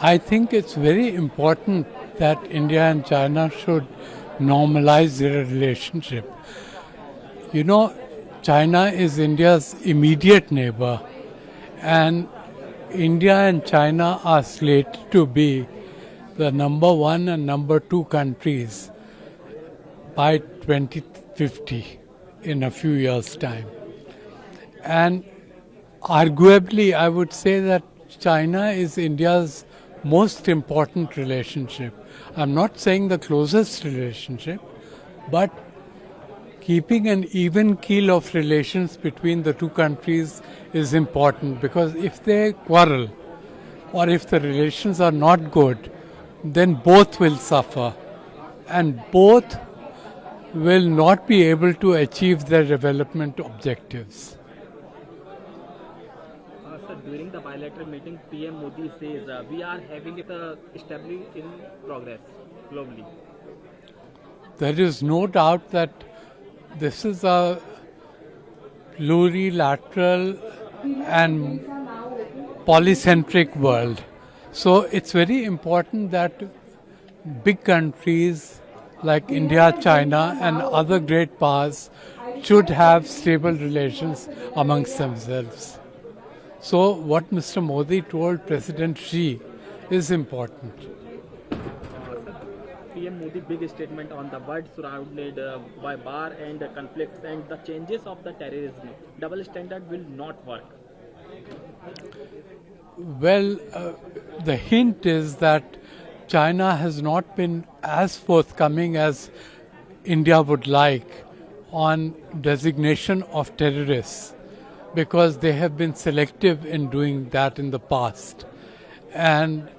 I think it's very important that India and China should normalize their relationship. You know, China is India's immediate neighbor, and India and China are slated to be the number one and number two countries by 2050 in a few years' time. And arguably, I would say that China is India's most important relationship. I'm not saying the closest relationship, but keeping an even keel of relations between the two countries is important, because if they quarrel or if the relations are not good, then both will suffer and both will not be able to achieve their development objectives. Sir, during the bilateral meeting, PM Modi says we are having it established in progress globally. There is no doubt that this is a plurilateral and polycentric world. So it's very important that big countries like India, China and other great powers should have stable relations amongst themselves. So what Mr. Modi told President Xi is important. PM Modi big statement on the world surrounded by war and conflicts and the changes of the terrorism. Double standard will not work. Well, the hint is that China has not been as forthcoming as India would like on designation of terrorists, because they have been selective in doing that in the past. And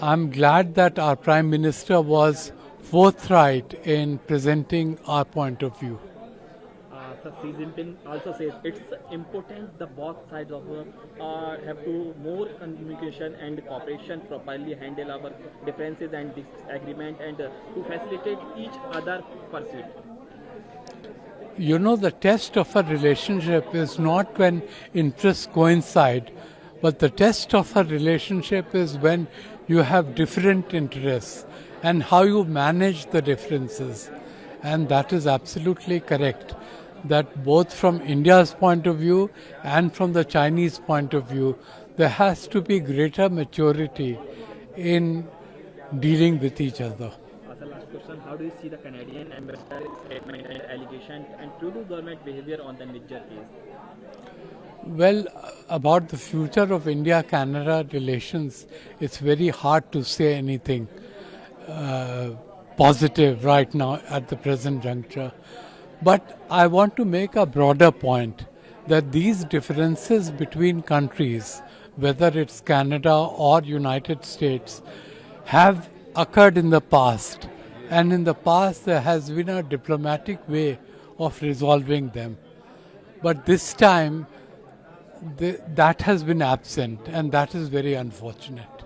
I'm glad that our Prime Minister was forthright in presenting our point of view. Sir, Xi Jinping also says it's important the both sides of have to more communication and cooperation, properly handle our differences and disagreement and to facilitate each other pursuit. You know, the test of a relationship is not when interests coincide, but the test of a relationship is when you have different interests and how you manage the differences. And that is absolutely correct, that both from India's point of view and from the Chinese point of view, there has to be greater maturity in dealing with each other. The last question, how do you see the Canadian ambassador statement and allegation and Trudeau government behavior on the Niger case? Well, about the future of India-Canada relations, it's very hard to say anything positive right now at the present juncture. But I want to make a broader point that these differences between countries, whether it's Canada or United States, have occurred in the past. And in the past there has been a diplomatic way of resolving them. But this time that has been absent, and that is very unfortunate.